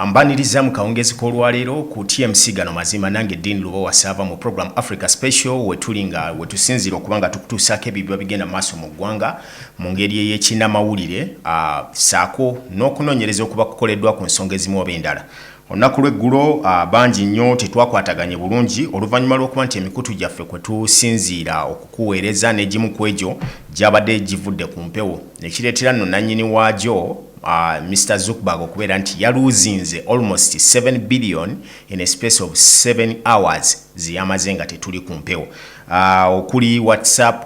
Ambaniriza mu kawungezi k'olwaleero ku TMC gano mazima nange Dean Lubo wasava mu program Africa Special wetulinga wetusinzira okubanga tukutuusako ebyo bigenda maaso mu ggwanga mu ngeri ey'ekinnamawulire saako n'okunoonyereza okuba kukoleddwa ku nsonga ezimu oba endala. Olunaku lw'eggulo bangi nnyo tetwakwataganye bulungi oluvannyuma lw'okuba nti emikutu gyaffe kwe tusinziira okukuweereza n'egimu ku egyo gyabadde givudde ku mpewo nekireetera nno nannyini waagyo Mr. Zuckerberg okubeera nti yaluzinze almost 7 billion in a space of 7 hours ziyamaze nga tetuli ku mpewo okuli WhatsApp,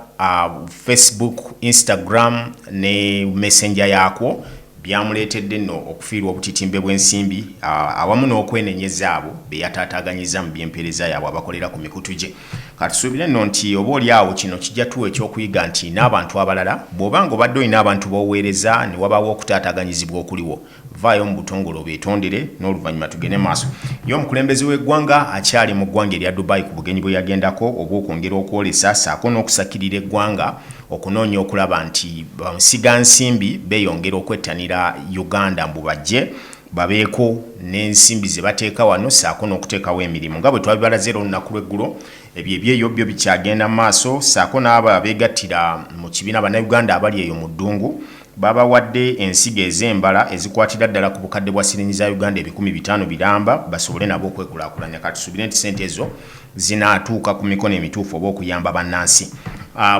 Facebook, Instagram ne Messenger yaakwo byamuleetedde nno okufiirwa obutitimbe bw'ensimbi awamu n'okwenenyeza abo be yataataaganyiza mu by'empeereza yaabwe abakolera ku mikutu gye. Katusuubire nno nti oba oli awo kino kijja tuwa ekyokuyiga nti n'abantu abalala bw'obanga obadde olina abantu b'oweereza ne wabaawo okutaataaganyizibwa okuliwo vaayo mu butongole obeetondere n'oluvannyuma tugende maaso. Ye omukulembeze w'eggwanga akyali mu ggwanga erya Dubai ku bugenyi bwe yagendako oba okwongera okwolesa saako n'okusakirira eggwanga okunoonya okulaba nti bamusigansimbi beeyongera okwettanira Uganda mbu bajje babeeko n'ensimbi ze bateeka wano saako n'okuteekawo emirimu nga bwe twabibalaze olunaku lw'eggulo ebyo byo bikyagenda mu maaso saako n'abo abeegattira mu kibiina bannayuganda abali eyo mu ddungu babawadde ensigo ez'embala ezikwatira ddala ku bukadde bwa siringi za Uganda 500 biramba basobole nabo okwekulaakulanya. Katusubire nti sente ezo zinaatuuka ku mikono emituufu oba okuyamba bannansi.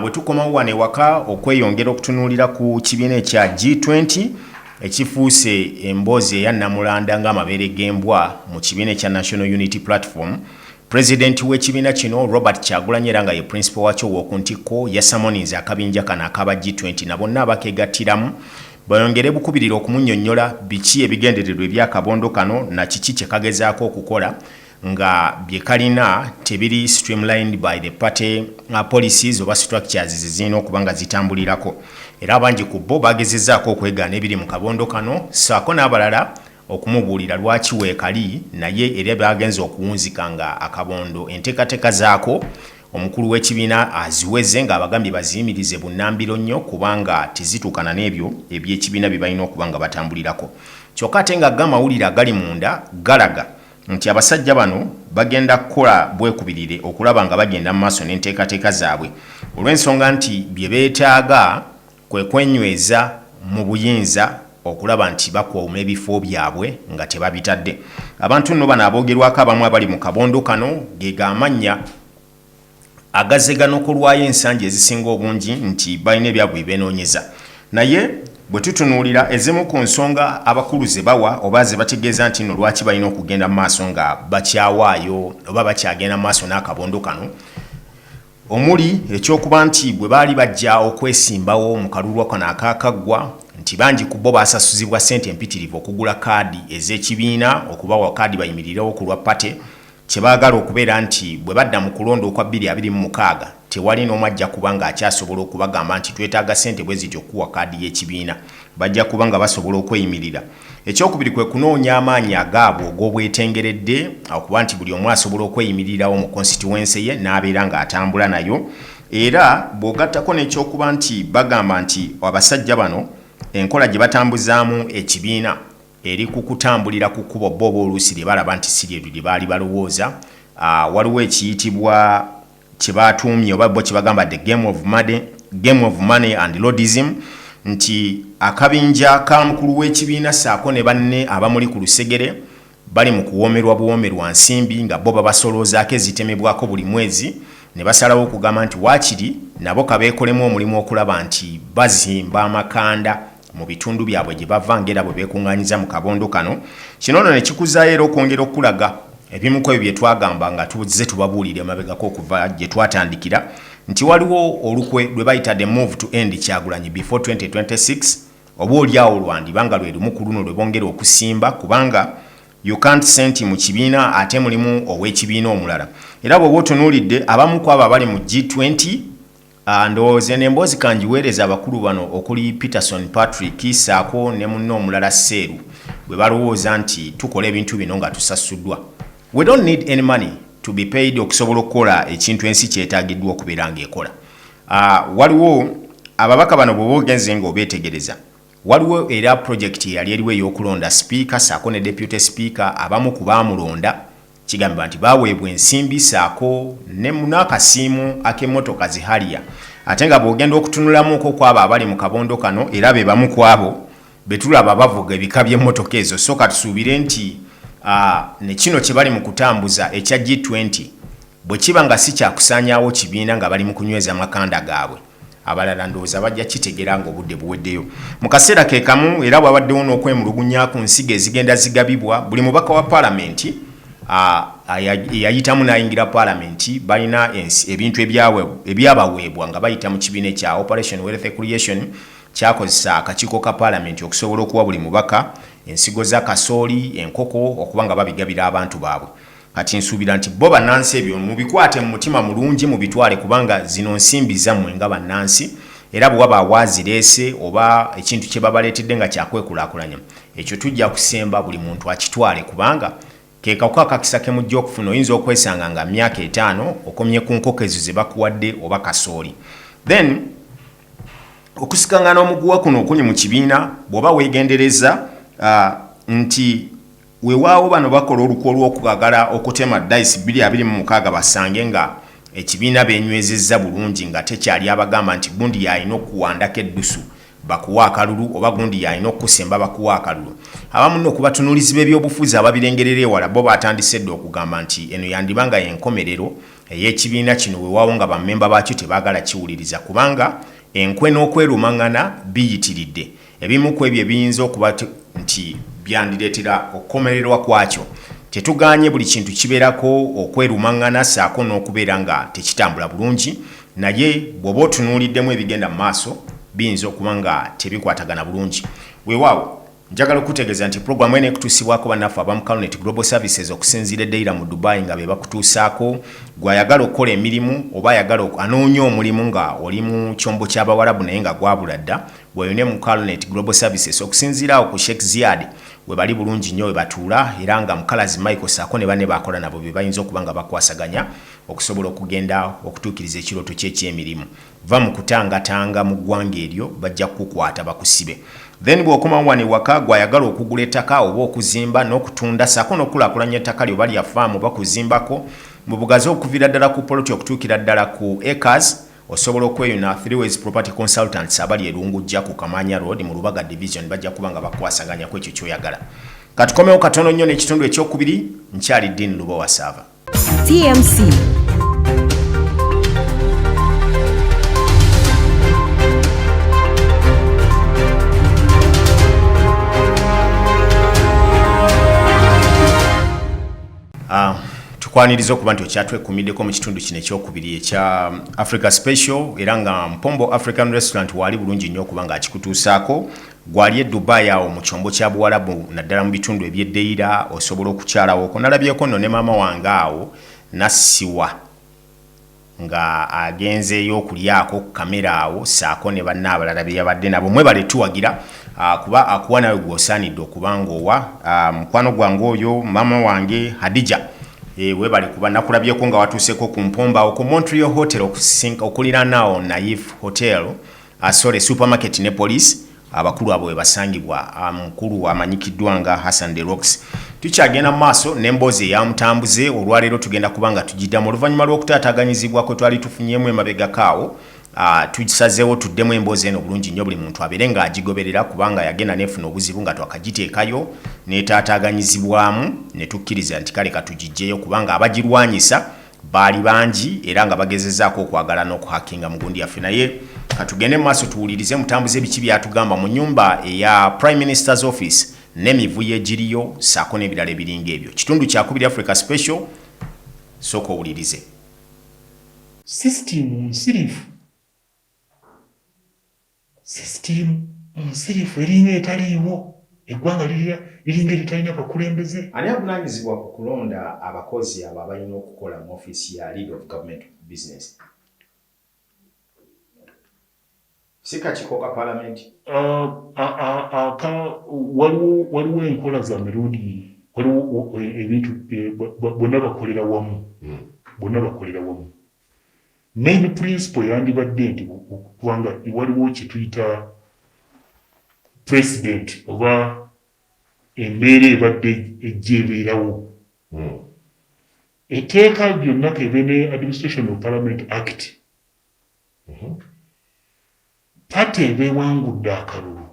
Bwe tukomawo wano ewaka okweyongera okutunuulira ku kibiina ekya G20 ekifuuse emboozi eya Namulanda ng'amabeere g'embwa mu kibiina ekya National Unity Platform. President w'ekibiina kino Robert Kyagulanyi era nga ye principal wakyo w'okuntikko yasamoninze akabinja kano akaba G20 na bonna abakeegattiramu bayongere bukubirira okumunnyonnyola biki ebigendererwa ebyakabondo kano na kiki kye kagezaako okukola nga bye kalina tebiri streamlined by the party policies oba structures zizina okuba nga zitambulirako. Era abangi ku bo bagezezzaako okwegaana ebiri mu kabondo kano saako n'abalala okumubuulira lwaki weekali naye era bagenza okuwunzika nga akabondo enteekateeka zaako omukulu w'ekibiina aziweze ng'abagambye baziyimirize bunnambiro nnyo kubanga tezituukana n'ebyo eby'ekibiina bye balina okuba nga batambulirako. Kyokka ate nga amawulire agali munda galaga nti abasajja bano bagenda kukola bwekubirire okulaba nga bagenda mu maaso n'enteekateeka zaabwe olw'ensonga nti bye beetaaga kwe kwenyweza mu buyinza okulaba nti bakuuma ebifo byabwe nga tebabitadde. Abantu nno bano aboogerwako abamu abali mu kabondo kano ge gamannya agazegano kulwayo ensangi ezisinga obungi nti balina ebyabwe beenoonyeza. Naye bwe tutunuulira ezimu ku nsonga abakulu ze bawa oba ze bategeeza nti nno lwaki balina okugenda mu maaso nga bakyawaayo oba bakyagenda mu maaso n'akabondo kano omuli ekyokuba nti bwe baali bajja okwesimbawo mu kalulwa kano akaakaggwa nti bangi ku bo basasuzibwa ssente empitirivu okugula kaadi ez'ekibiina okubawa kaadi bayimirirewo ku lwa pate kye baagala okubeera nti bwe badda mu kulonda okwa 2026 tewali n'omu ajja kuba nga akyasobola okubagamba nti twetaaga ssente bwe zityo okuwa kaadi y'ekibiina bajja kuba nga basobola okweyimirira. Ekyokubiri kwe kunoonya amaanyi agaabwe og'obwetengeredde okuba nti buli omu asobola okweyimirirawo mu constituency ye n'abeera ng'atambula nayo era bw'ogattako n'ekyokuba nti bagamba nti abasajja bano enkola gye batambuzaamu ekibiina eri ku kutambulira ku kkubo bo oluusi lye balaba nti si lye baali balowooza. Waliwo ekiyitibwa kye baatuumye oba bo kye bagamba the game of money and lordism nti akabinja ka mukulu w'ekibiina saako ne banne abamuli ku lusegere bali mu kuwoomerwa buwoomerwa nsimbi nga bo babasoloozaako ezitemebwako buli mwezi ne basalawo okugamba nti waakiri nabo kabeekolemu omulimu okulaba nti bazimba amakanda mu bitundu byabwe gye bava ngera bwe beekuŋŋaanyiza mu kabondo kano. Kino nno ne kikuzaayo era okwongera okulaga ebimu ku ebyo bye twagamba nga tuzze tubabuulire emabegako okuva gye twatandikira nti waliwo olukwe lwe bayita the move to end Kyagulanyi before 2026 oba oliawo lwandiba nga lwe lumu ku luno lwe bongera okusimba kubanga you can't senti mu kibiina ate mulimu ow'ekibiina omulala. Era bw'oba otunuulidde abamu ku abo abali mu G20 ndowooza n'emboozi kangiweereza abakulu bano okuli Peterson Patrick saako ne munno omulala Seeru bwe balowooza nti tukola ebintu bino nga tusasuddwa. We don't need any money to be paid okusobola okukola ekintu ensi kyetaagiddwa okubeera ng'ekola. Waliwo ababaka bano bwe boogenze ng'obeetegereza waliwo era project yali eriwe y'okulonda speaker saako ne deputy speaker abamu ku baamulonda kigamba nti baweebwa ensimbi saako ne munakasiimu ak'emmotoka zihalia ate nga bw'ogenda okutunulamuko kwabo abali mu kabondo kano era be bamu ku abo betulaba bavuga ebika by'emmotoka ezo so katusuubire nti ne kino kye bali mu kutambuza ekya G20 bwe kiba nga si kyakusaanyaawo kibiina nga bali mu kunyweza makanda gaabwe abalala ndowooza bajja kitegera ng'obudde buweddeyo mu kaseera ke kamu era bwabaddewo n'okwemulugunya ku nsigo ezigenda zigabibwa buli mubaka wa paalamenti yayitamu n'ayingira paalamenti balina ebintu ebyabaweebwa nga bayita mu kibiina ekya Operation Wealth Creation kyakozesa akakiiko ka paalamenti okusobola okuwa buli mubaka ensigo za kasooli enkoko okuba nga babigabira abantu baabwe kati nsuubira nti bo bannansi ebyo mubikwate mu mutima mulungi mu bitwale kubanga zino nsimbi zammwe nga bannansi era bwe waba wazireese oba ekintu kye babaleetedde nga kyakwekulaakulanya ekyo tujja kusemba buli muntu akitwale kubanga ke kawuka akakisa ke mujja okufuna oyinza okwesanga nga myaka 5 okomye ku nkoko ezo ze bakuwadde oba kasooli then okusikangana omuguwa kuno okuli mu kibiina bw'oba weegendereza nti weewaawo bano bakola olukwe olw'okugagala okutema dayisi 226 basange nga ekibiina beenywezezza bulungi nga tekyali abagamba nti gundi yalina okuwandako eddusu bakuwa akalulu oba gundi yalina okusemba bakuwa akalulu abamu nno okubatunuulizi b'ebyobufuzi ababirengerera ewala bo batandise dde okugamba nti eno yandibanga y'enkomerero ey'ekibiina kino weewaawo nga bammemba baakyo tebaagala kiwuliriza kubanga enkwe n'okwerumaŋŋana biyitiridde ebimu ku ebyo ebiyinza okuba nti byandireetera okukomererwa kwakyo tetuganye buli kintu kibeerako okwerumaŋŋana saako n'okubeera nga tekitambula bulungi naye bw'oba otunuuliddemu ebigenda mu maaso biyinza okuba nga tebikwatagana bulungi weewaawo njagala okutegeeza nti puroguramu eno ekutuusibwako bannaffe abamu Calunet Global Services okusinziira eddeira mu Dubai nga be bakutuusaako gw'ayagala okukola emirimu oba ayagala anoonya omulimu nga oli mu kyombo ky'Abawarabu naye nga gwabula dda weeyune mu Calunet Global Services okusinziira awo ku Sheikh Ziyad we bali bulungi nnyo we batuula era nga Mukalazi Michael saako ne banne bakola nabo be bayinza okuba nga bakwasaganya okusobola okugenda okutuukiriza ekirooto ky'ekyemirimu va mu kutangatanga mu ggwanga eryo bajja kukukwata bakusibe then bw'okomawo wano ewaka gw'ayagala okugula ettaka oba okuzimba n'okutunda saako n'okulaakulanya ettaka lyo bali yafaamu bakuzimbako mu bugazi okuviira ddala ku poloti okutuukira ddala ku acres osobola okweyuna 3ways property consultants abali erungujja ku Kamanya Road mu Lubaga division bajja kuba nga bakwasaganya ku ekyo ky'oyagala katukomewo katono nnyo n'ekitundu ekyokubiri nkyali Dean Lubowa Sava TMC tukwaniriza okuba nti okyatwekumiddeko mu kitundu kino ekyokubiri ekya Africa Special era nga Mpombo African Restaurant wali bulungi nnyo okuba nga akikutuusaako gwali e Dubai awo mu kyombo kya Buwarabu naddala mu bitundu ebyeddeira osobola okukyalawo oko nalabyeko nno ne maama wange awo nassiwa nga agenzeeyo okulyako ku kamera awo saako ne banne abalala be yabadde nabo mwebale tuwagira kuba akuwa nawe gw'osaanidde okuba ng'owa mukwano gwange oyo maama wange Hadija webale kuba nakulabyeko nga watuuseko ku Mpomba ku Montreal Hotel okuliraanaawo Naif Hotel asole supermarket ne police abakulu abo we basangibwa mukulu amanyikiddwa nga Hassan de Rocks tukyagenda mu maaso n'emboozi eyamutambuze olwaleero tugenda kuba nga tugiddamu oluvannyuma lw'okutaataaganyizibwa kwe twali tufunyemu emabegakaawo tugisazeewo tuddemu emboozi eno bulungi nnyo buli muntu abeere ng'agigoberera kubanga yagenda neefuna obuzibu nga twakagiteekayo n'etaataaganyizibwamu ne tukkiriza nti kale katugiggyeyo kubanga abagirwanyisa baali bangi era nga bagezezzaako okwagala n'okuhakinga mu gundi yaffe naye katugende mu maaso tuwulirize mutambuze biki byatugamba mu nnyumba eya Prime Minister's Office n'emivuyo egiriyo saako n'ebirala ebiringa ebyo kitundu kyakubiri Africa Special sooka owulirize system nsirifu eringa etaliiwo eggwanga liringa eritalina bakulembeze ani avunaanyizibwa ku kulonda abakozi abo abalina okukola mu ofiisi ya Leader of Government Business sikakiiko ka paalamenti waliwo enkola za mirundi waliwo ebintu bonna bakolera wamu main principle yandibadde nti kubanga waliwo kye tuyita president oba embeera ebadde ejja ebeerawo. Etteeka lyonna kebe ne Administration of Parliament Act pate ebeewangudde akalulu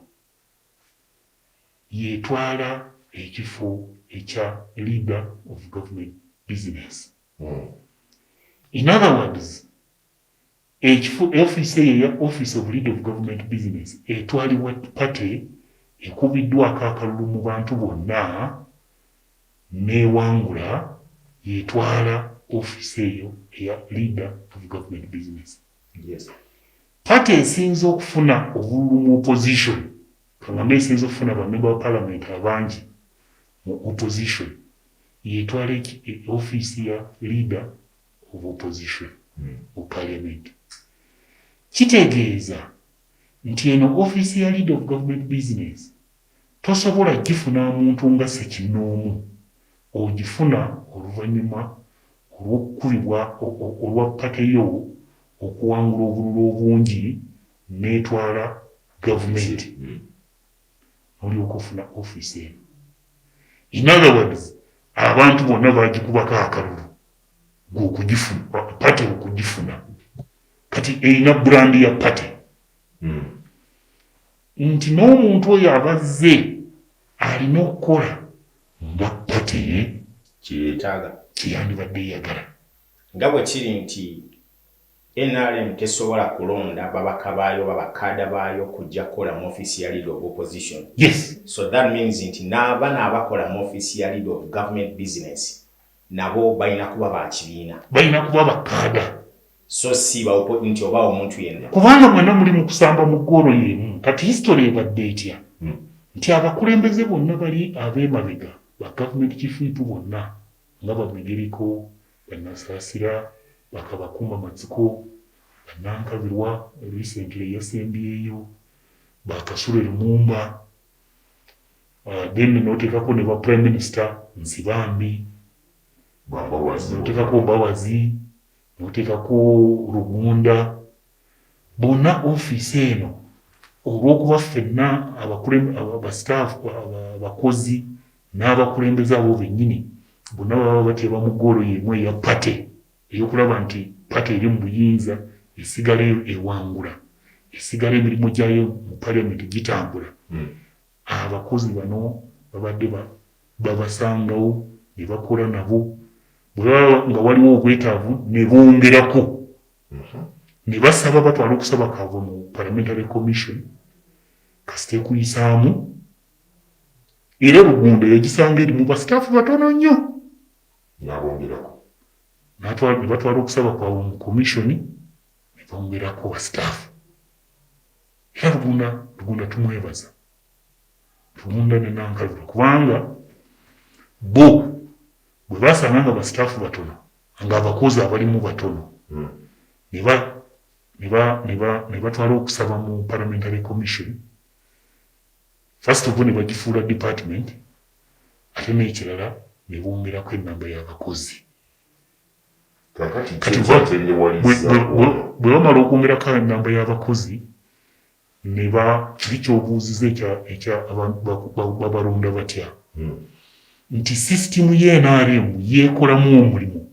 yeetwala ekifo ekya leader of government business. In other words, office eyo ya office of leader of government business etwalibwa pate ekubiddwako akalulu mu bantu bonna neewangula yetwala office eyo eya leader of government business. Yes. Pate esinza okufuna obululu mu opposition kangamba esinza okufuna bamemba ba parliament abangi mu opposition yetwala office ya leader of opposition mu parliament. Kitegeeza nti eno office ya leader of government business tosobola gifuna muntu nga Ssekinoomu, ogifuna oluvannyuma olw'okukubibwa olwa pate yo okuwangula obululu obungi n'etwala gavumenti olyoka ofuna office eno. In other words, abantu bonna bagikubako akalulu g'okugifuna, pate okugifuna. Kati erina brand ya pate. Nti n'omuntu oyo abazze alina okukola nga pate kyetaaga kyeyandibadde eyagala. nga bwe kiri nti NRM tesobola kulonda babaka baayo babakaada baayo kujja kukola mu office ya leader of opposition. Yes. So that means nti n'abaana abakola mu office ya leader of government business nabo balina kuba ba kibiina. Balina kuba bakaada. So si nti oba omuntu yenna. Kubanga mwenna muli mu kusamba mu ggoolo y'emu. Kati history ebadde etya? Nti abakulembeze bonna bali ab'emabega ba government chief whip bonna nga Bamigereko, Bannasaasira, Bakabakumba Matsiko, Bannankabirwa recently yasembyeyo, Bakasule Lumumba, then n'oteekako ne ba prime minister Nsibambi, n'oteekako Mbabazi, n'oteekako Rugunda. Bonna office eno olw'okuba ffenna abastaff abakozi n'abakulembeze abo bennyini bonna baba bateeba mu ggoolo y'emu eya pate ey'okulaba nti pate eri mu buyinza esigala ewangula, esigala emirimu gyayo mu parliament gitambula. Abakozi bano babadde babasangawo ne bakola nabo, bwe baba nga waliwo obwetaavu ne bongerako ne basaba batwala okusaba kaabwe mu parliamentary commission kasita ekuyisaamu. Era Rugunda yagisanga eri mu basitaafu batono nnyo n'abongerako ne batwala okusaba kwabwe mu komishoni ne bongerako basitaafu. Era Rugunda tumwebaza, Rugunda ne Nankalura, kubanga bo bwe basanga nga basitaafu batono nga abakozi abalimu batono ne batwala okusaba mu parliamentary commission. First of all ne bagifuula department, ate n'ekirala ne bongerako ennamba y'abakozi. Kati bwe bamala okwongerako ennamba y'abakozi ne bikyobuuziza ekya babalonda batya nti sisitimu y'NRM yeekolamu omulimu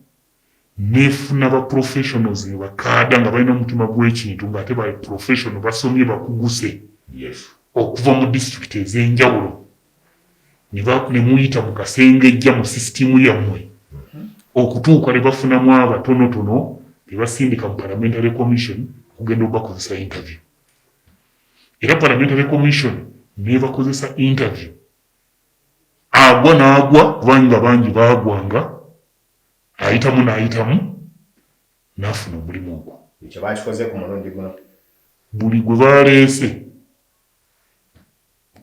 neefuna ba professionals ne bakaada nga balina omutima gw'ekintu ng'ate ba professional basomye bakuguse. Yes. Okuva mu district ez'enjawulo ne muyita mu kasengejja mu sisitimu yammwe okutuuka ne bafunamu abatonotono ne basindika mu parliamentary commission okugenda obakozesa interview. Era parliamentary commission nebakozesa interview, agwa n'agwa kubanga bangi baagwanga, ayitamu n'ayitamu n'afuna omulimu ogwo. Ekyo bakikoze ku mulundi guno. Buli gwe baleese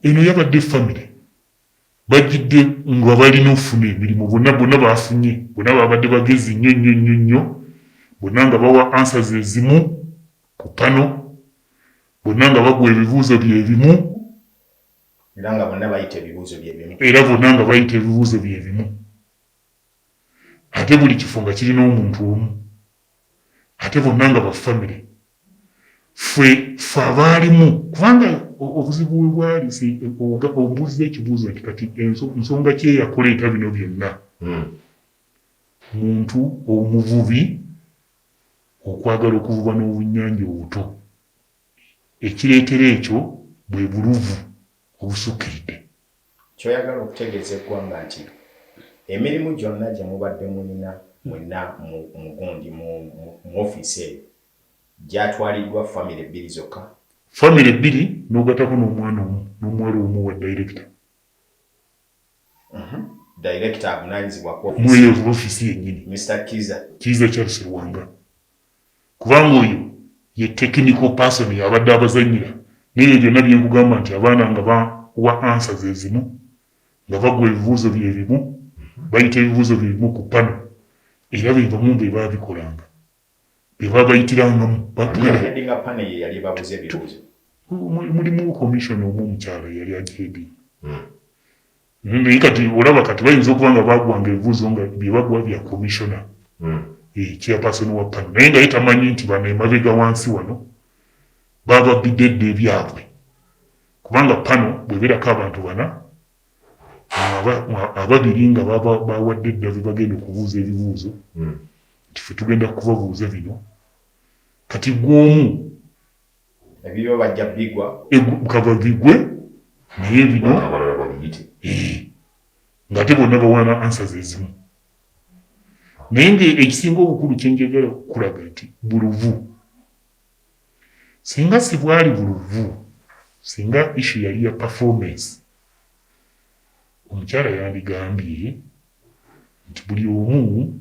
eno yabadde family bajjidde nga balina ofuna emirimu, bonna bafunye, bonna babadde bagezi nnyo, bonna nga bawa answers ezimu ku pano, bonna nga bagwa ebibuuzo byebimu era nga bonna bayita ebibuuzo bye bimu. Ate buli kifo nga kirina omuntu omu, ate bonna nga ba family. ffe abaalimu kubanga obuzibu bwe bwali obuuziza ekibuuzo nti kati ensonga ki eyakuleeta bino byonna muntu omuvubi okwagala okuvuba n'obunnyanja obuto ekireetera ekyo bwe buluvu obusukkiridde. Kyoyagala okutegeeza eggwanga nti emirimu gyonna gye mubadde mulina mwenna mu gundi mu ofiisi eyo gyatwaliddwa famire bbiri zokka. Famire bbiri n'ogatako n'omwana omu n'omuwala omu wa director. Director avunaanyizibwa ku mweyo ofiisi yennyini Mr. Kiza Charles Lwanga kubanga oyo ye technical person yabadde abazanyira naye byonna byenkugamba nti abaana nga bawa answers ezimu nga bagwa ebibuuzo byebimu bayita ebibuuzo byebimu ku pano era bebamu be baabikolanga be babayitirangamu mulimu komishona omu omukyala yali ajeedi naye kati olaba kati bayinza okuba nga bagwanga ebibuuzo nga byebagwa bya komishona chairperson wa pano naye nga ye tamanyi nti bano emabega wansi wano baba bidedde ebyabwe kubanga pano bwebeerako abantu bana ababiri nga bawadde eddavi bagenda okubuuza ebibuuzo nti ffe tugenda kubabuuza bino kati gw'omu ebyo bajja bigwa kaba bigwe naye bino ng'ate bonna bawana answers ezimu naye ng'ekisinga obukulu kyenjagala kulaga nti buluvu singa si bwali buluvu singa issue yali ya performance omukyala yandigambye nti buli omu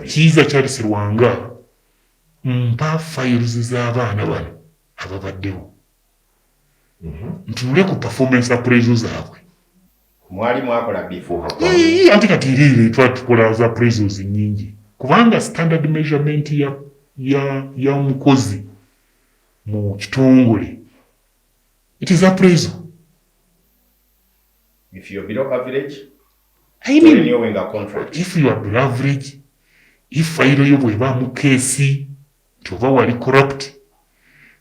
Kiza Charles Lwanga mpa files z'abaana bano ababaddewo ntunule ku performance appraisal zaabwe. Mwali mwakola before anti kati iriire twatukola za appraisals nyingi kubanga standard measurement ya omukozi mu kitongole it is appraisal. If you're below average, I mean, if you are below average, if file yo bweba mu case toba wali corrupt,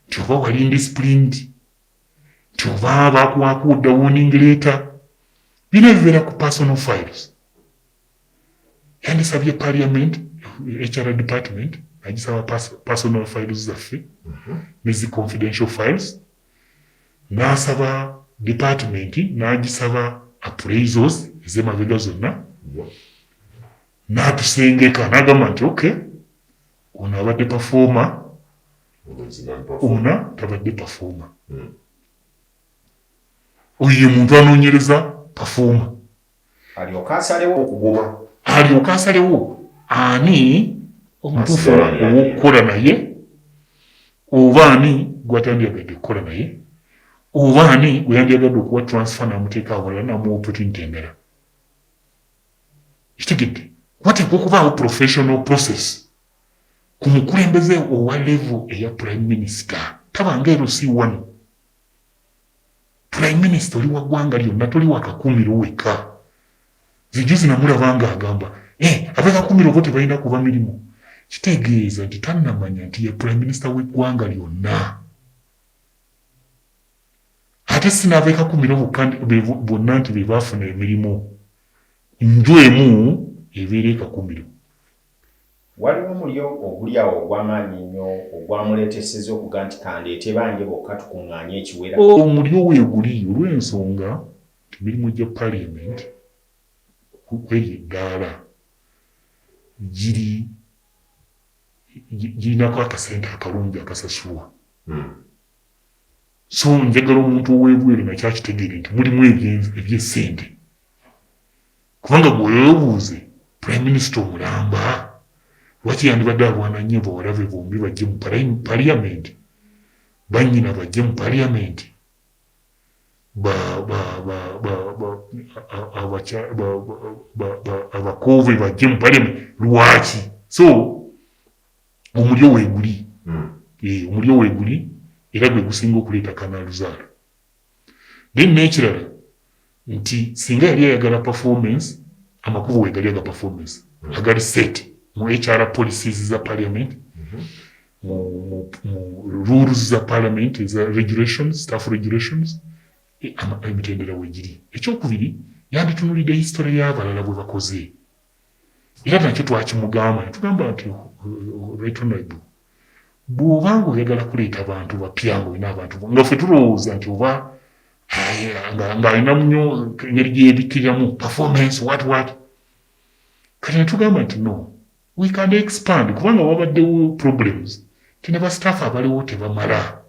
toba wali indisciplined, toba bakuwakuda warning letter, bino bivera ku personal files. Yandisabye parliament, HR department, agisaba personal files zaffe, nezi confidential files, nasaba department, nagisaba appraisals, ez'emabega zonna, n'atusengeka n'agamba nti okay, ono abadde performer, ono tabadde performer. Oyo muntu anoonyereza performer. Alyoka asalewo ani omutuufu ow'okukola naye, oba ani gw'atandyagadde okukola naye, oba ani gwe yandyagadde okuwa transfer n'amuteeka awalala n'amuwa opportunity endala. Kitegedde wateekwa okubaawo professional process ku mukulembeze owa level eya prime minister. Tabanga LC1 prime minister oli wa ggwanga lyonna, toli wa kakuumiro wekka. Zijuzi namulabanga agamba ab'ekakuumiro bo tebalina kuba mirimu. Kitegeeza nti tannamanya nti ye prime minister w'eggwanga lyonna. Ate sinab'ekakuumiro bonna nti be baafuna emirimu. Njwemu ebeera ekakuumiro. Waliwo omulyo oguli awo ogw'amaanyi nnyo ogwamuleetesezza okuga nti kandeete bange bokka tukuŋŋaanye ekiwera. Omulyo weeguli olw'ensonga nti emirimu gya parliament kweri eddaala girinako akasente akalungi akasasulwa. So njagala omuntu ow'ebweru nakyo akitegeere nti mulimu eby'essente. Kubanga bw'oyobuuze prime minister omulamba lwaki yandibadde alwana nnyo bawalabe bombi bajje mu parliament, bannyina bajje mu parliament, abakoove bajje mu parliament, lwaki? So omulyo weeguli, omulyo weeguli era gwe gusinga okuleeta kanaaluzaala. Then n'ekirala nti singa yali ayagala performance, amakubo weegali aga performance agali set mu HR policies za parliament, mu rules za parliament eza regulations staff regulations emitendera wegiri. Ekyokubiri yanditunulidde history y'abalala bwe bakoze era nakyo twakimugamba tugamba nti right honorable bw'obanga oyagala kuleeta abantu bapya ng'olina abantu nga ffe tulowooza nti oba ng'alina munyo engeri gyeyebikkiriramu performance what kati netugamba nti no we can expand kubanga wabaddewo problems tina ba staff abaliwo tebamala.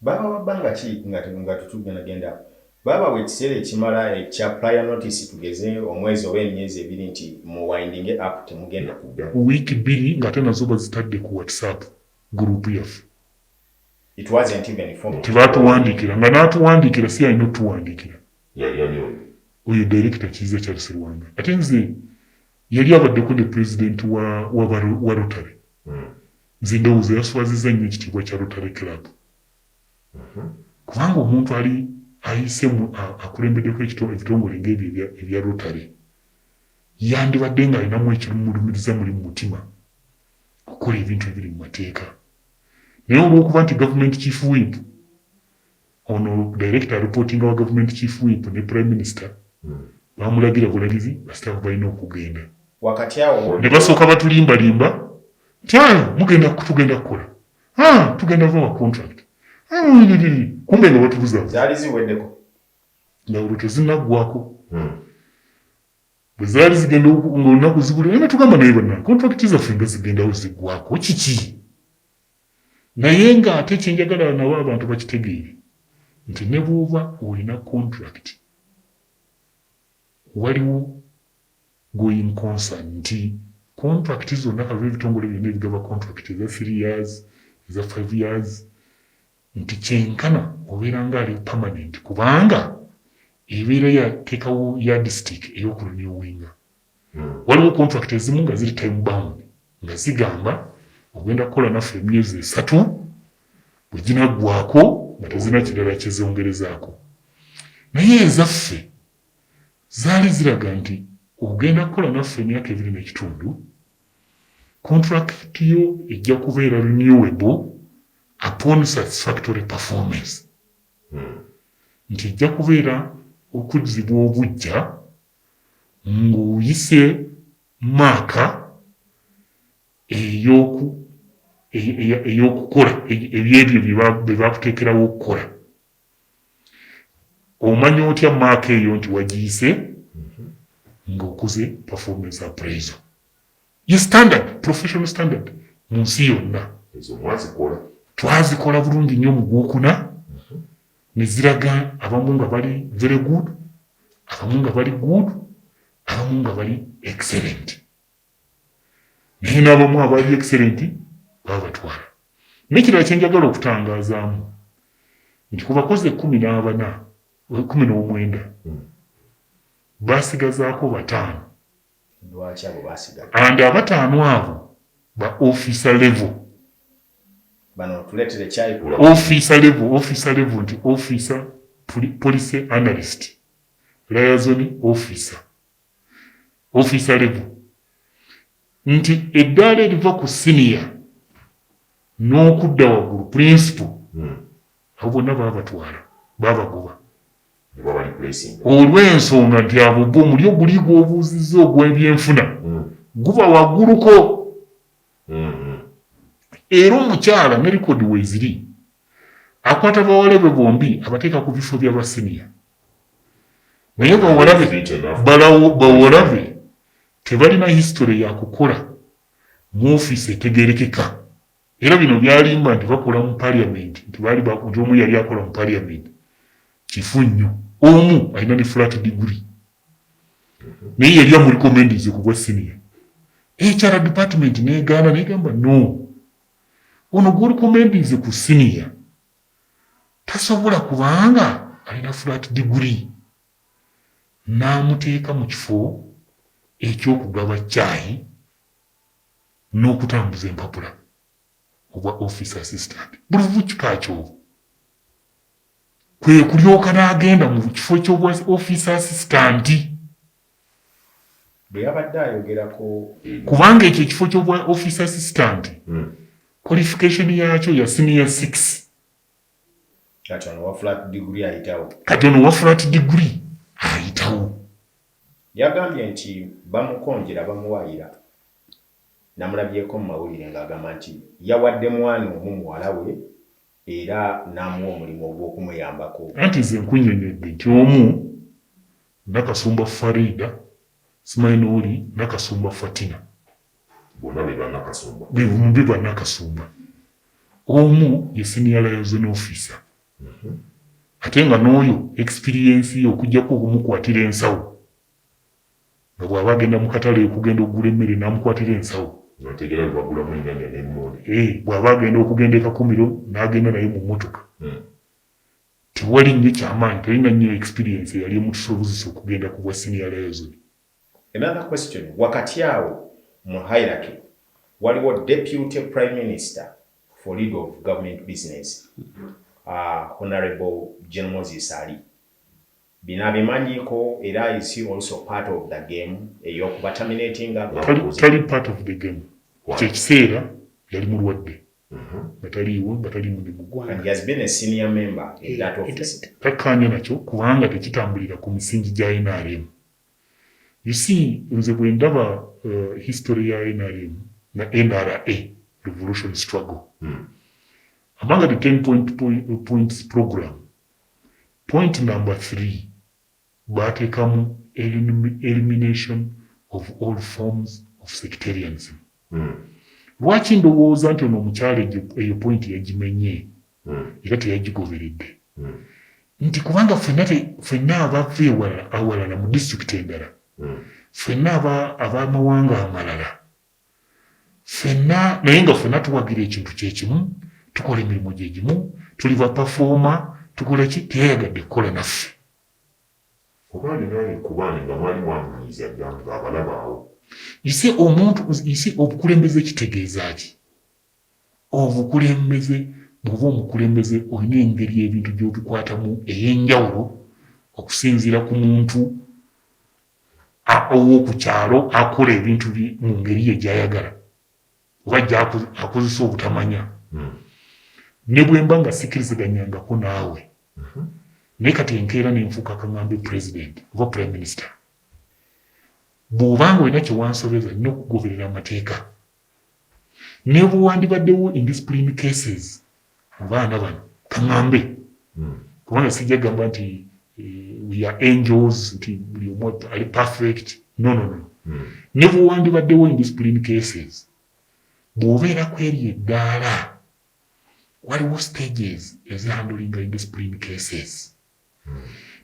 Baba wabanga ki nga tutugenda baba wekiseera ekimala ekya prior notice tugeze omwezi oba emyezi ebiri nti mu winding up temugenda kudda wiiki bbiri ng'ate nazo bazitadde ku WhatsApp group yaffe. It wasn't even informed. Tebatuwandiikira nga n'atuwandiikira si alina otuwandiikira. Oyo director Kiiza Charles Rwanga. Ate nze yali abaddeko ne president wa Rotary. Nze ndowooza yaswazizza nnyo ekitiibwa kya Rotary Club. Kubanga omuntu ali ayise akulembeddeko ebitongole ng'ebyo ebya Rotary yandibadde ng'alinamu ekimulumiriza muli mu mutima okukola ebintu ebiri mu mateeka. Naye olw'okuba nti government chief whip ono director reporting wa government chief whip ne prime minister bamulagira bulagizi basitafu balina okugenda wakati awo ne basooka batulimbalimba tyalo tugenda kukola tugenda vawa contract kumbe nga batubuza zaali ziweddeko nga olwo tezinaggwako bwe zaali zigenda ng'olunaku zibula ne tugamba naye banna contract zaffe nga zigendawo ziggwako kiki naye ng'ate kyenjagala nabo abantu bakitegeere nti ne bw'oba olina contract waliwo going concern nti contract zonna kalwa ebitongole byonna ebigaba contract eza 3 years eza 5 years nti kyenkana obeera ng'ali permanent kubanga ebeera yateekawo ya district ey'okurenewinga. Waliwo contract ezimu nga ziri time bound nga zigamba ogenda kukola naffe emyezi 3 bwe ginaggwako nga tezina kirala kyezongerezaako. Naye ezaffe zaali ziraga nti ogenda kukola naffe emyaka 2 n'ekitundu contract yo ejja kubeera renewable upon satisfactory performance. Nti ejja kubeera okuzzibwa obujja ng'oyise maaka ey'okukola ebyebyo bye bakuteekerawo okukola. Omanya otya maaka eyo nti wagiyise ng'okoze performance appraisal. Ye standard, professional standard mu nsi yonna. Twazikola bulungi nnyo mu Gwokuna ne ziraga abamu nga bali very good, abamu nga bali good, abamu nga bali excellent. Naye n'abamu abali excellent babatwala. N'ekirala kyenjagala okutangazaamu nti ku bakozi 19 basigazaako 5. Lwaki abo basigaza? And abataano abo ba officer level. Bano tuletere chai kula. Officer level nti officer police analyst. Liaison officer. Officer level. Nti eddaala eriva ku senior n'okudda waggulu principal. Abo bonna babatwala babagoba. Olw'ensonga nti abo bo omulyo guli gw'obuuzizza ogw'ebyenfuna guba wagguluko. Era omukyala ne likodi weeziri akwata bawala be bombi abateeka ku bifo by'abasiniya. Naye bawala be tebalina history ya kukola mu ofiisi etegeerekeka. Era bino byalimba nti bakola mu parliament nti baali bakunja omu yali akola mu parliament kifu nnyo omu alina ne flat degree naye yali amurekomendize ku bwa senior. HR department negaana negamba no ono gw'orekomendize ku senior tasobola kubanga alina flat degree. N'amuteeka mu kifo eky'okugaba caayi n'okutambuza empapula obwa office assistant. Buli kika kyo kwe kulyoka n'agenda mu kifo ky'obwa office assistant. Bwe yabadde ayogerako kubanga ekyo ekifo ky'obwa office assistant qualification yakyo ya senior 6 kati ono wa flat degree ayitawo. Kati ono wa flat degree ayitawo. Yagambye nti bamukonjera bamuwaayira. Namulabyeko mu mawulire ng'agamba nti yawadde mwana omu muwala we era n'amuwa omulimu ogw'okumuyambako. Anti nze nkunnyonnyodde nti omu Nakasumba Farida Simainoli Nakasumba Fatina. Bonna be bannakasumba. Be bannakasumba. Omu ye senior liaison officer. Ate nga n'oyo experience ye okuggyako okumukwatira ensawo. Nga bw'aba agenda mu katale okugenda okugula emmere n'amukwatira ensawo. Nategera bagulamu ennyanja n'emmooli. Bw'aba agenda okugenda ekakumiro n'agenda naye mu mmotoka. Tewali nnyo kyamaanyi, talina nnyo experience eyali emutusobozesa okugenda ku bwa senior liaison. Another question, wakati awo mu hierarchy waliwo deputy prime minister for lead of government business, Honorable General Moses Ali. Bina bimanyiko era is also part of the game eyokuba terminating tali part of the game. Kyekiseera yali mulwadde. Bataliiwo batali mu ggwanga. And he has been a senior member in that office. Takkaanya nakyo kubanga tekitambulira ku misingi gya NRM. You see, nze bwe ndaba history ya NRM na NRA, Revolution Struggle. Among the 10 points program, point number 3, bateekamu elimination of all forms of sectarianism. Lwaki ndowooza nti ono omukyala eyo point yagimenye era teyagigoberedde? Nti kubanga ffenna abava awalala mu disitulikiti endala, ffenna ab'amawanga amalala, ffenna naye nga ffenna tuwagira ekintu kyekimu, tukola emirimu gye gimu, tuli bapafooma, tukola ki? Teyayagadde kukola naffe. Obaani naye kubaani nga mwali mwamuyiza ddala ng'abalabaawo. Isi obukulembeze kitegeeza ki? Obukulembeze bw'oba omukulembeze olina engeri y'ebintu gy'obikwatamu ey'enjawulo okusinziira ku muntu ow'oku kyalo akola ebintu mu ngeri ye gy'ayagala oba akozesa obutamanya. Ne bwe mba nga sikkiriziganyangako naawe naye kati enkeera n'enfuuka kaŋŋambe president oba prime minister, bw'obanga olina kye wansobeza nnyo okugoberera amateeka. Ne bwe wandibaddewo indiscipline cases mu baana bano kaŋŋambe, kubanga sijja gamba nti we are angels nti buli omu ali perfect. No. Ne bwe wandibaddewo indiscipline cases, bw'obeera ku eri eddaala waliwo stages ezihandulinga indiscipline cases.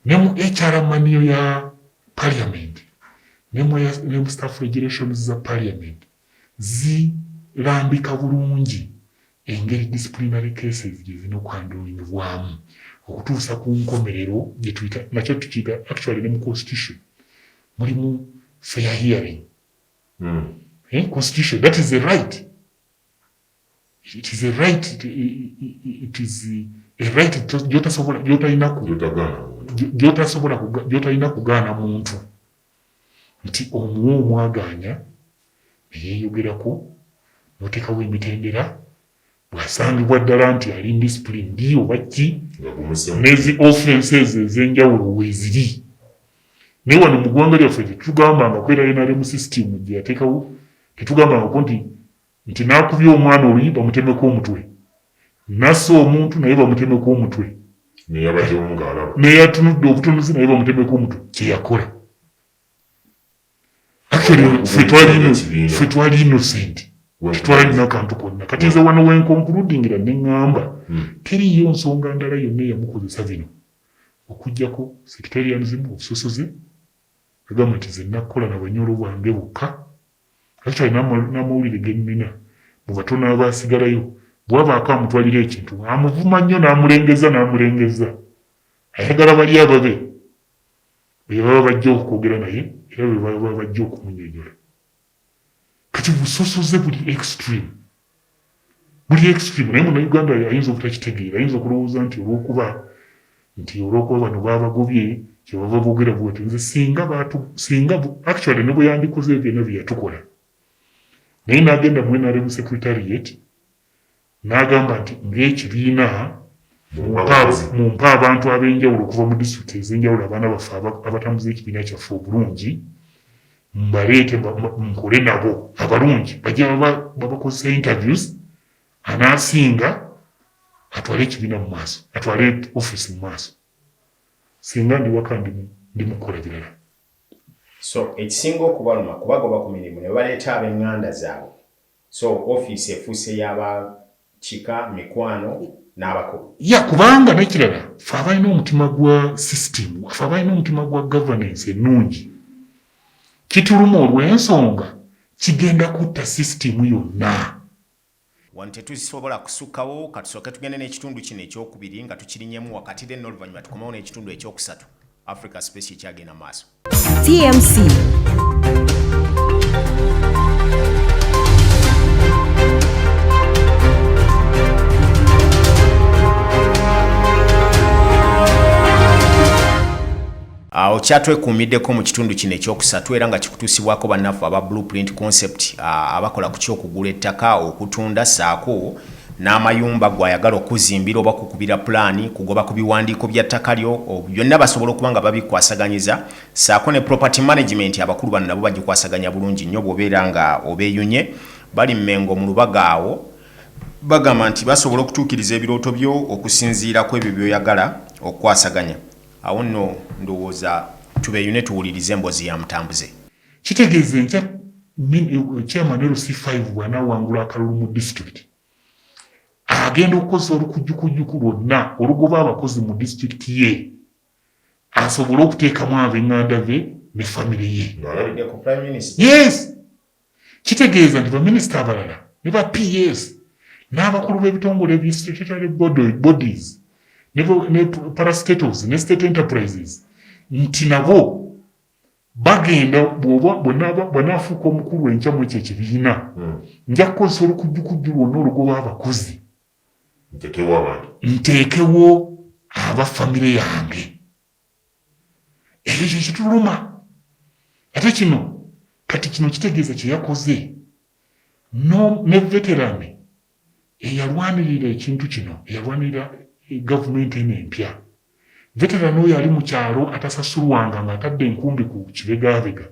Ne mu HR manual ya parliament ne mu staff regulations za parliament zirambika bulungi engeri disciplinary cases gye zina okuhandulingibwamu okutuusa ku nkomerero gye tuyita nakyo tukiyita actually ne mu constitution mulimu fair hearing. Constitution, that is a right. It is a right. It is a right gyotalina kugaana muntu nti omuwa omwagaanya neyeeyogerako n'oteekawo emitendera bw'asangibwa ddala nti ali indiscipline ndi oba ki n'ezi offenses ez'enjawulo weeziri. Naye wano mu ggwanga lyaffe tetugambanga kwera NRM system gye yateekawo, tetugambangako nti n'akubya omwana oluyi bamutemeko omutwe, nassa omuntu naye bamutemeko omutwe, neyatunudde obutunuzi naye bamutemeko omutwe. Kyeyakola actually ffe twali innocent, tetwalina kantu konna. Kati nze wano wenkonkuludingira ne ŋŋamba teriyo nsonga ndala yonna eyamukozesa bino okuggyako sectarianism, obusosoze. Agamba nti nze nakukola na banyolo bwange bokka. Actually n'amawulire ge nnina mu batono abaasigalayo bw'abaako amutwalira ekintu amuvuma nnyo n'amulengeza. Ayagala bali ababe be baba bajja okwogera naye era be baba bajja okumunyonyola. Kati busosoze buli extreme. Naye Munnayuganda ayinza obutakitegeera, ayinza okulowooza nti olw'okuba bano babagobye kyebava boogera bwoti. Nze singa actually ne bwe yandikoze byonna bye yatukola naye n'agenda mu NRM secretariat n'agamba nti ng'ekibiina mumpa abantu ab'enjawulo okuva mu disitulikiti ez'enjawulo abaana baffe abatambuza ekibiina kyaffe obulungi mbaleete nkole nabo abalungi bajja babakozesa interviews anaasinga atwale ekibiina mu maaso atwale ofiisi mu maaso singa ndi waka ndimukola birala. So ekisinga okubaluma kubagoba ku mirimu ne baleeta ab'eŋŋanda zaabwe, so ofiisi efuuse y'abakika mikwano n'abakulu. Kubanga n'ekirala ffe abalina omutima gwa system, ffe abalina omutima gwa governance ennungi kituluma olw'ensonga kigenda kutta system yonna. Wano tetusobola kusukkawo katusooke tugende n'ekitundu kino ekyokubiri nga tukirinyemu wakati then n'oluvannyuma tukomewo n'ekitundu ekyokusatu Africa Space ekyagenda maaso. TMC. Awo kyatwekuumiddeko mu kitundu kino ekyokusatu era nga kikutuusibwako bannaffe aba Blueprint Concept abakola ku kyokugula ettaka okutunda saako n'amayumba gw'ayagala okuzimbira oba kukubira pulaani kugoba ku biwandiiko bya ttaka lyo byonna basobola okuba nga babikwasaganyiza saako ne property management abakulu bano nabo bagikwasaganya bulungi nnyo bw'obeera nga obeeyunye bali mmengo mu lubaga awo bagamba nti basobola okutuukiriza ebirooto byo okusinziira ku ebyo by'oyagala okukwasaganya. Awo nno ndowooza tubeeyune tuwulirize emboozi ya mutambuze. Kitegeeza enkya chairman LC5 bw'anaawangula akalulu mu disitulikiti agenda okukozesa olukujjukujjuku lwonna olugoba abakozi mu disitulikiti ye asobole okuteekamu ab'eŋŋanda be ne famire ye. Yes, kitegeeza nti baminisita abalala ne ba PS n'abakulu b'ebitongole statutory bodies ne parastatals ne state enterprises nti nabo bagenda bw'anaafuuka omukulu enkya mu ekyo ekibiina nja kukozesa olukujjukujju lwonna olugoba abakozi nteekewo abafamire yange. Ekyo kye kituluma ate kino kati kino kitegeeza kye yakoze ne veterani eyalwanirira ekintu kino eyalwanirira gavumenti eno empya. Veterani oyo ali mu kyalo atasasulwanga ng'atadde enkumbi ku kibegaabega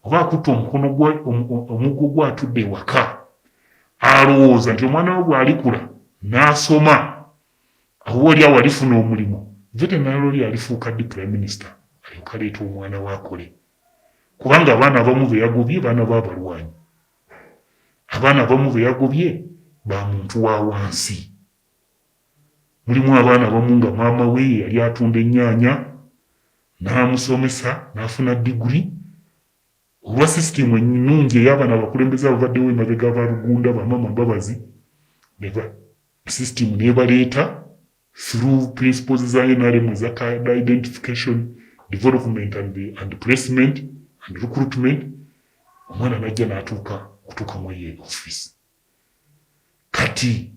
oba akutta omuggo gw'atudde ewaka alowooza nti omwana we bw'alikula n'asoma awo oli awo alifuna omulimu. Veterani oli alifuuka ddi prime minister alyoka aleeta omwana we akole, kubanga abaana abamu be yagobye baana b'abalwanyi, abaana abamu be yagobye ba muntu wa wansi. Mulimu abaana abamu nga maama we yali atunda ennyaanya n'amusomesa n'afuna diguri olwa sisitemu ennungi ey'abaana abakulembeze ababaddewo emabega ba Rugunda bamaama Mbabazi sisitemu n'ebaleeta through principles za NRM za cadre identification, development and placement and recruitment. Omwana najja n'atuuka mu ye office. Kati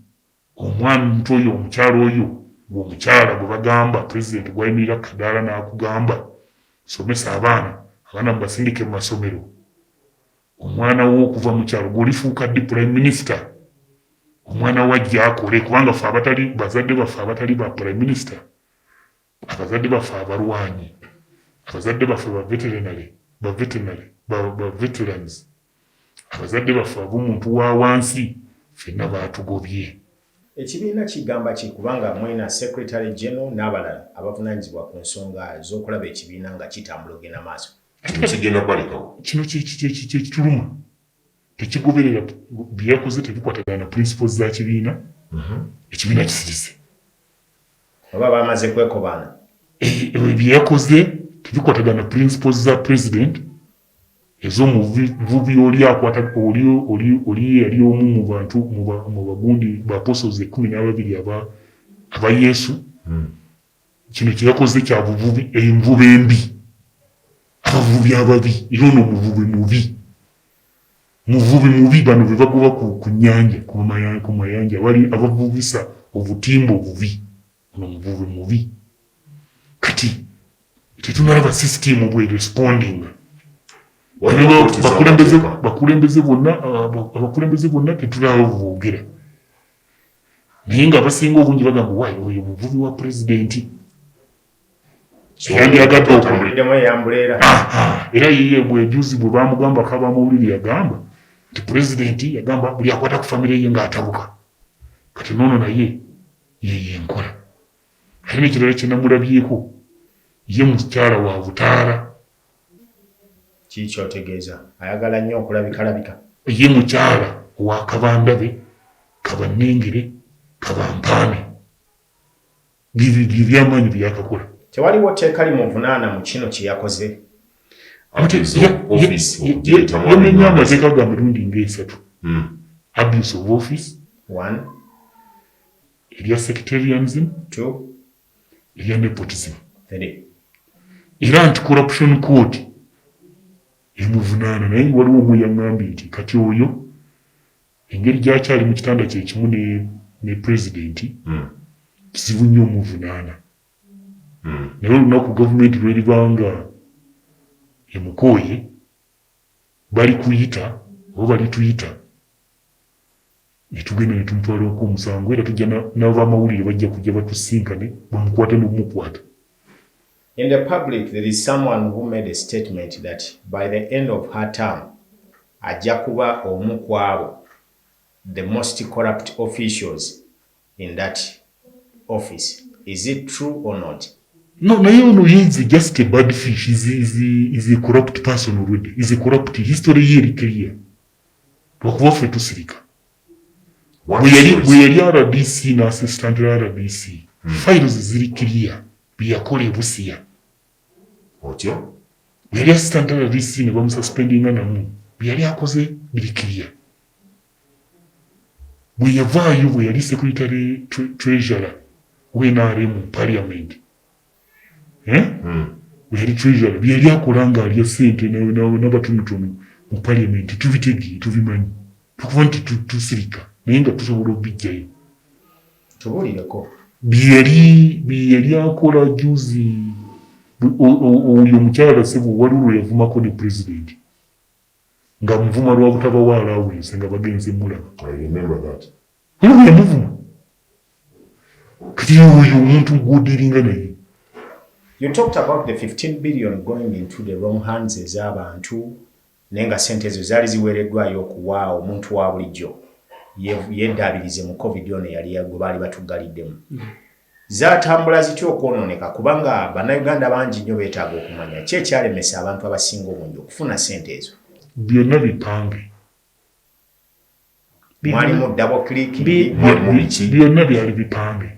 omwana omuntu oyo omukyalo oyo gweomukyala gwe bagamba pulezidenti gwayimirira kadaala n'akugamba somesa abaana mubasindike mu masomero, omwana wo okuva mu kyalo gw'olifuuka ddi prime minister, omwana wajja akole, kubanga ffe abatali bazadde baffe abatali ba prime minister, abazadde baffe abalwanyi, abazadde baffe ba veterans, abazadde baffe ab'omuntu wa wansi ffenna baatugobye. Ekibiina kigamba ki kubanga mwena secretary general n'abalala abavunaanyizibwa ku nsonga z'okulaba ekibiina nga kitambula ogenda maaso? Kino kituluma tekigoberera byeyakoze tebikwatagana na principles za kibiina. Ekibiina kisirise oba bamaze kwekobaana byeyakoze tebikwatagana na principles za president ez'omuvubi oli akwata oli yali omu mu bantu mu bagundi ba apostles 12 aba Yesu. Kino kyeyakoze kya buvubi, envuba embi, abavubi ababi, era ono muvubi mubi bano be bagoba ku nnyanja ku mayanja wali abavubisa obutimba obubi, ono muvubi mubi. Kati tetunalaba system bwe responding. Abakulembeze bonna tetulaba boogera. naye nga abasinga obungi bagamba waayi oyo muvubi wa pulezidenti yandyagadde okuyambulera era yiye bwejuzi bwe bamugamba kaba mawulire yagamba nti pulezidenti yagamba buli akwata ku famire ye ng'atabuka kati noono naye yeyenkola ate n'ekirala kye namulabyeko ye mukyala wa butaala kikyotegeeza ayagala nnyo okulabikalabika ye mukyala wa kabandabe kabannengere kabampaane byamaanyi byakakola tewaliwo tteeka limuvunaana mu kino kye yakoze yamenya amateeka ga mirundi ng'esatu abuse of office 1 erya sectarianism 2 erya nepotism 3 era anti-corruption court emuvunaana naye waliwo omu yaŋŋambye nti kati oyo engeri gyakyali mu kitanda kye kimu ne pulezidenti kizibu nnyo omuvunaana naye olunaku gavumenti lweribanga emukooye bali kuyita oba bali tuyita netugenda netumutwalako omusango era tujja n'abamawulire bajja kujja batusinkane bamukwate n'obumukwata. In the public, there is someone who made a statement that by the end of her term, ajja kuba omu ku abo the most corrupt officials in that office. Is it true or not? No, naye ono is just a bad fish. Is a corrupt person already. Is a corrupt history ye eri clear. Lwakuba ffe tusirika. Bwe yali RDC na assistant RDC. Files ziri clear. Byakola ebusiya. Otyo? Bwe yali assistant RDC ne bamususpendinga namu. Bwe yali akoze biri clear. Bwe yavaayo bwe yali secretary treasurer w'NRM parliament. Bwe yali treasurer bye yali akola ng'alya ssente n'abatonotono mu parliament tubitegeeye tubimanyi. Tukuba nti tusirika naye nga tusobola obijjayo. Tubuulireko. Bye yali akola juzi oyo omukyala Ssebo waliwo lwe yavumako ne pulezidenti nga muvuma lwa butabawa allowance nga bagenze mulaba. I remember that. Olwo yamuvuma. Kati oyo omuntu gw'odiringa naye. You talked about the 15 billion going into the wrong hands ez'abantu nenga sente ezo zaali ziweereddwayo okuwa omuntu wa bulijjo yeddaabirize mu covid ono yali gwe baali batugaliddemu. Zaatambula zitya okwonooneka kubanga bannayuganda bangi nnyo beetaaga okumanya ki ekyalemesa abantu abasinga obungi okufuna sente ezo. Byonna bipange. Mwalimu double click byonna byali bipange.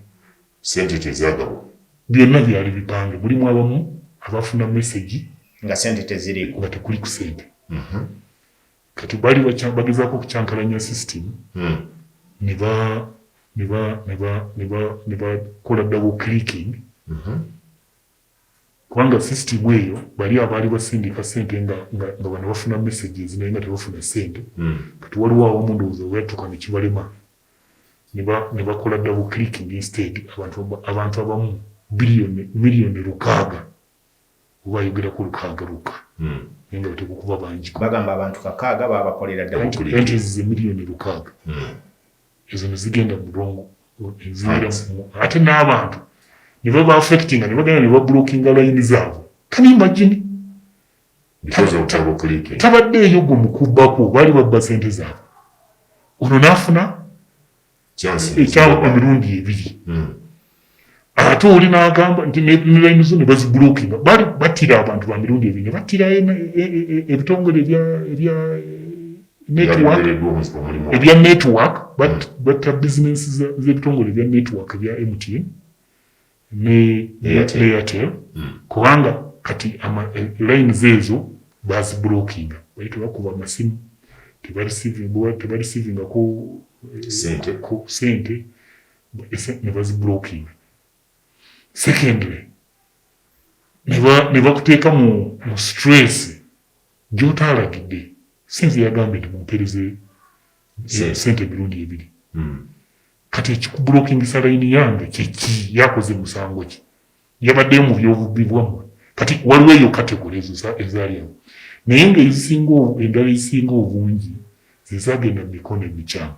Sente tezaagabwa. Byonna byali bipange. Mulimu abamu abafuna message nga sente teziriiko nga tekuli ku sente. Kati bali bagezaako okucyankalanya system ne bakola double clicking kubanga system eyo bali abaali basindika sente nga bano bafuna messages naye nga tebafuna sente. Kati waliwo awamu ndowooza weetuuka ne kibalema ne bakola double clicking instead abantu abamu miliyoni 600 oba ayogerako 600 naye nga batekukuba bangi. bagamba abantu 600 babakolera double click. Entries ze miliyoni 600 ezo ne zigenda mu rongo ate n'abantu ne baba affectinga ne bagenda ne bablockinga line zaabwe. Can you imagine? Because of double clicking. Tabadde eyo gwe mukubbako baali babba sente zaabwe. Ono n'afuna ekyawa emirundi 2. Ate oli n'agamba nti ne line zo ne baziblockinga. Baali battira abantu ba mirundi 2 ne battira ebitongole ebya network batta business z'ebitongole ebya network ebya MTN ne Airtel kubanga kati line zezo baziblockinga baitu bakuba amasimu tebareceiving ko sente ne baziblockinga. Secondly ne bakuteeka mu stress gy'otaalagidde. Sinzi yagambye nti mumpereze sente emirundi 2. Kati ekikublokingisa layini yange kyeki yakoze musango ki yabaddeyo mu byobubbi bwammwe. Kati waliwo eyo kategori ezo ezaaliawo naye nga endala ezisinga obungi zezagenda mu mikono emikyamu.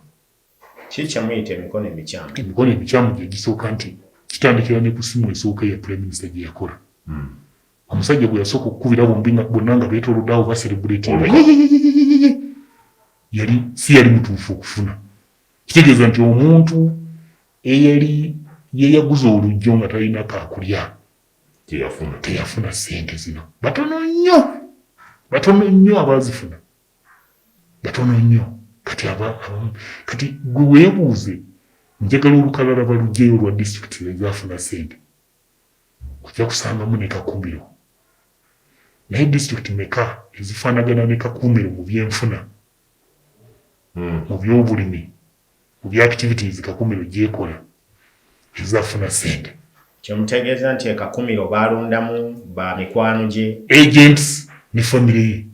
Kikyamuyita emikono emikyamu. Emikono emikyamu gye gisooka nti kitandikira ne ku ssimu esooka ya prime minister gye yakola. Omusajja bwe yasooka okukubira bonna nga beetoolodde awo baserebuleetinga yali mutuufu okufuna. Kitegeeza nti omuntu eyali yeeyaguza olugjo nga talina kaakulya teyafuna ssente zino. Batono nnyo abaazifuna, batono nnyo. Kati gwe weebuuze, njagala olukalala balugyeyo lwa disitulikiti ezaafuna ssente, ojja kusangamu ne Kakumiro. Naye disitulikiti meka ezifaanagana ne Kakumiro mu byenfuna, mu byobulimi, mu bya activities Kakumiro gyekola ezaafuna ssente? Kyemutegeeza nti Kakumiro baalondamu ba mikwano gye agents ne famire ye,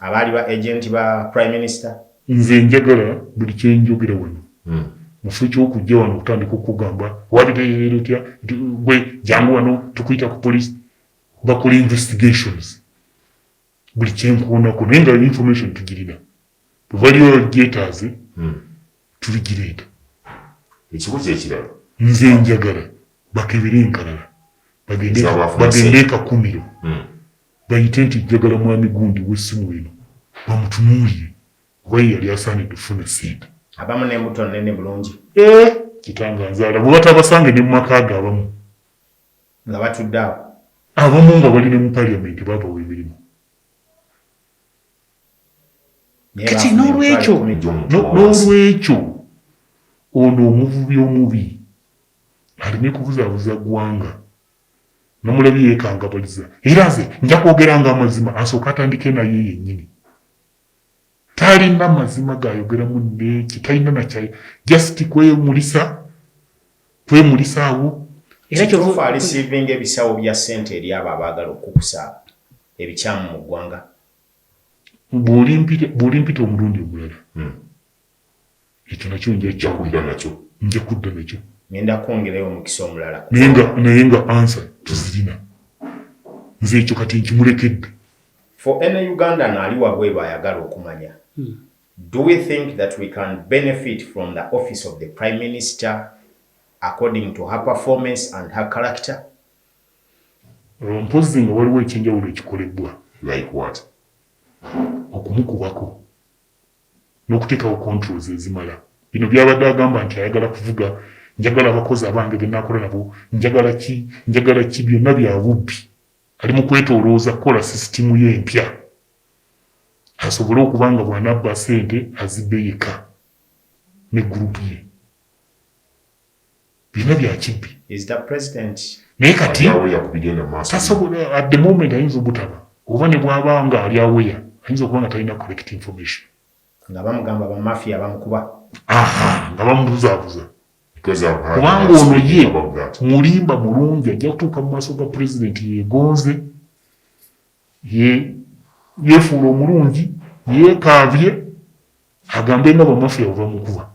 abaali ba agent ba prime minister. Nze njagala buli kyenjogera wano mufu ekyokujja wano okutandika okugamba wabitegeera otya gwe jangu wano tukuyita ku police bakola investigations. Buli kyenkuonako naye nga information tugirina, bwe baliyo gyetaaze tubigireeta. Ekibuzo ekirala Nze njagala bakebere enkalala bagende Kakumiro bayite nti njagala mwami gundi w'essimu eno bamutunuulire oba yali asaanidde okufuna ssente. Abamu n'embuto nnene bulungi kitanganzaala bwe batabasange ne mu maka ge abamu nga batudde awo, abamu nga bali ne mu paliamenti babawa emirimu. Kati n'olwekyo ono omuvubi omubi aleme kubuzaabuza ggwanga nomulabye yeekangabaliza. Era nze nja kwogeranga amazima asooka atandike naye yennyini. Talina mazima gayogeramu neki, talina nakyayi, just kwemulisa awo. Era kyotuufu alisiivinga ebisawo bya ssente eri abo abaagala okukusa ebikyamu mu ggwanga. Bw'olimpita omulundi omulala ekyo nakyo nja kudda nakyo. Ngenda kwongerayo omukisa omulala. Naye nga answer tuzirina. Nze ekyo kati nkimulekedde. For any Ugandan ali wabweru ayagala okumanya, do we think that we can benefit from the office of the Prime Minister according to her performance and her character? Mpozzi nga waliwo ekyenjawulo ekikolebbwa. Like what? Okumukubako n'okuteekawo controls ezimala. Bino byabadde agamba nti ayagala kuvuga, njagala abakozi abange be naakola nabo, njagala ki byonna bya bubbi. Ali mu kwetoolooza kukola sisitimu ye empya asobole okuba nga bw'anabba ssente azibbe yekka ne gurupu ye. Byonna bya kibbi. Naye kati tasobola at the moment ayinza obutaba, oba ne bw'aba nga ali aweya ayinza okuba nga talina correct information. Nga bamugamba bamafiya bamukuba. Nga bamubuzaabuza. Kubanga ono ye mulimba mulungi ajja kutuuka mu maaso ga pulezidenti yeegonze, yeefuula omulungi, yeekaabye, agambe nga bamafiya bwe bamukuba.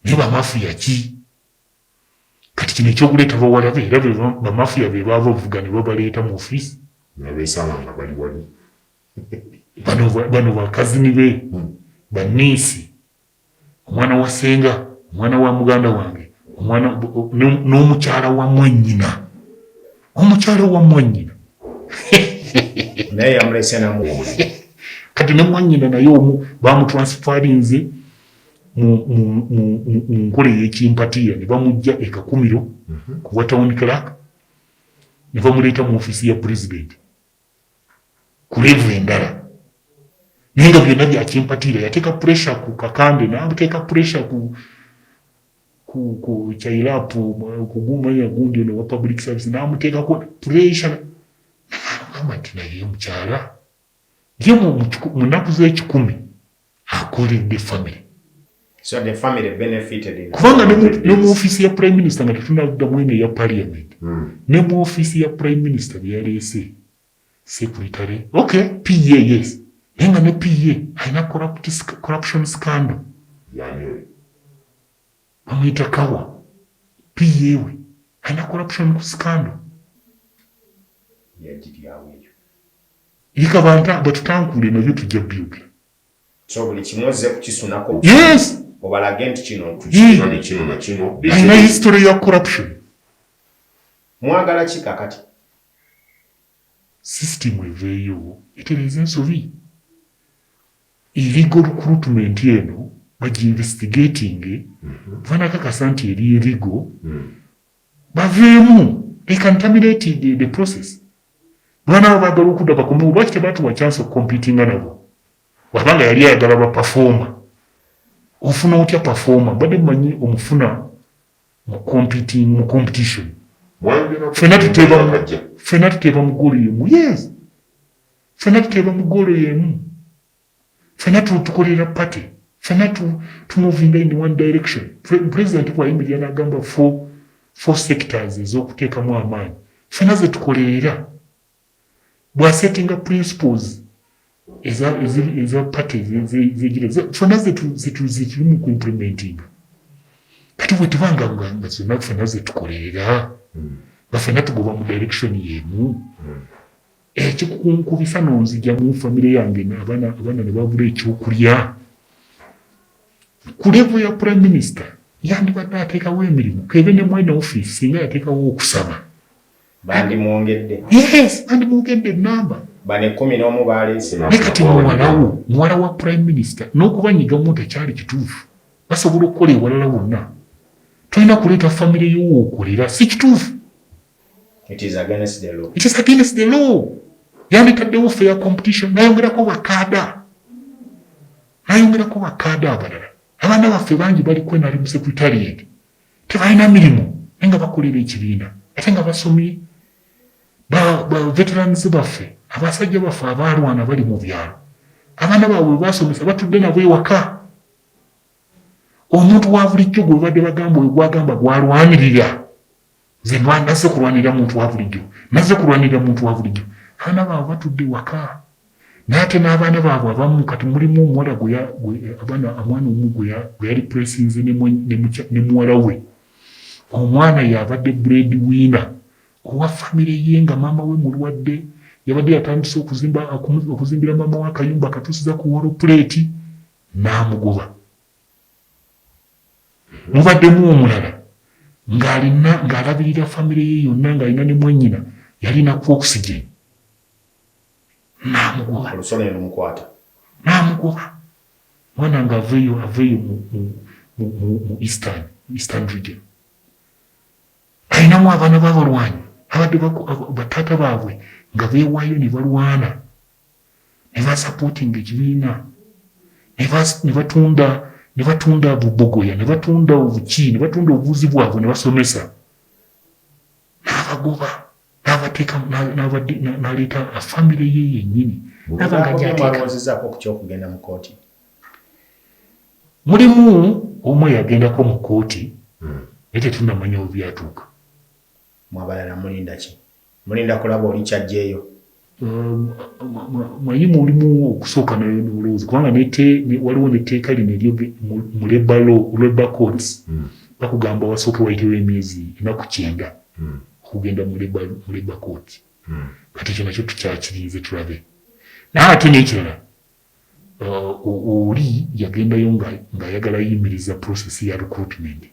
Naye bamafiya ki? Kati kino ekyokuleeta bawalabe era bamafiya be baava ovuga ne babaleeta mu ofiisi. Bano bakazini be, baniisi, omwana wa ssenga, omwana wa muganda wange, n'omukyala wa mwannyina. Omukyala wa mwannyina. Naye yamulese namu. Kati ne mwannyina naye omu bamutransfarinze mu nkola ey'ekimpatiya ne bamugja e Kakumiro ku bwa town clerk ne bamuleeta mu ofiisi ya pulezidenti ku levu endala. Naye nga byonna bya kimpatiira, yateeka pressure ku Kakande n'ateeka pressure ku Chairapu kugumanya gundi ono wa public service n'amuteekako pressure. N'agamba nti naye mukyala ye mu nnaku z'ekikumi akoledde family. So the family benefited. Kubanga ne mu ofiisi ya prime minister nga tetunaddamu eno eya parliament, ne mu ofiisi ya prime minister bye yaleese secretary, okay, PA yes. Naye nga ne PA alina corruption scandal. Bamuyita Kawa. PA we alina corruption scandal. Yika batutankuule nabyo tujja byogera. So buli kimu ozze kukisunako. Yes, obalage nti kino tukino ne kino na kino alina history ya corruption. mwagala ki kakati System eveeyo etereza ensobi. Illegal recruitment eno bagi-investigating banakakasa nti eri illegal baveemu they contaminated the process. Bwana baagala okudda bakomewo lwaki tebatuwa chance okukompitinga nabo wabanga yali ayagala bapafoma. Ofuna otya pafoma badde mumanyi omufuna mu competition. Fena tuteeba mu ggoolo yemu. Yes, fena tuteeba mu ggoolo yemu. Fena tukolera party. Fena tumovinga in one direction. President bwayimirira n'agamba four sectors ez'okuteekamu amaanyi. Fena ze tukolera bwasettinga principles eza party zegira fena zituli mu kuimplementing. Kati bwe tubanga nga zonna fena ze tukolera bafena tugoba mu direction yemu. Ekikunkubisa nonzija mu famire yange abaana ne babula ekyokulya. Ku level ya prime minister yandibadde ateekawo emirimu kebe ne mwene office singa yateekawo okusaba. bandi mwongedde. Yes, bandi mwongedde enamba. Bane 11 baleese. Kati muwala wa prime minister n'okubanyigamu tekyali kituufu. Basobola okukola ewalala wonna. Tolina kuleeta famire y'owookolera si kituufu. It is against the law. It is against the law. Yandikaddewo fair competition nayongerako bakaada. Abalala. Abaana baffe bangi baliko nali mu secretariat. Tebalina mirimu nga bakolera ekibiina. Ate nga basomye. Ba veterans baffe, abasajja baffe abaalwana bali mu byalo. Abaana baabwe basomesa batudde nabo ewaka. Omuntu wa bulijjo gwe badde bagamba oyo gwagamba gwalwanirira. Ze nazze kulwanirira muntu wa bulijjo. Abaana baabwe batudde ewaka. N'ate n'abaana baabwe abamu kati mulimu omuwala omwana omu gwe yali presinze ne muwala we. Omwana yabadde bread winner owa famire ye nga maama we mulwadde. Yabadde yatandise okuzimbira maama we akayumba akatuusiza ku wall plate n'amugoba. Mubaddemu omulala ng'alabirira famire ye yonna ng'alina ne mwennyina yalina ku oxygen. N'amugoba. Olusole n'omukwata. N'amugoba. Mwana nga aveeyo mu Eastern region. Ayinamu abaana b'abalwanyi abadde bataata baabwe nga beewaayo ne balwana ne basapootinga ekibiina ne batunda bubogoya ne batunda obuki ne batunda obuvuzi bwabwe ne basomesa n'abagoba n'abateeka n'aleeta famire ye yennyini n'abanga gyateekaako ku kyokugenda mu kooti. Mulimu omu yagendako mu kooti naye tetunnamanya we byatuuka. Mwabalala mulinda ki? Mulinda kulaba oli kyajjeeyo? Manyi mulimu okusooka n'olowooza kubanga waliwo n'etteeka lino eryo mu labor courts bakugamba wasooke wayitewo emyezi 9 okugenda mu labor court. Kati ekyo nakyo tukyakirize tulabe. Naye ate n'ekirala oli yagendayo ng'ayagala yimiriza process ya recruitment.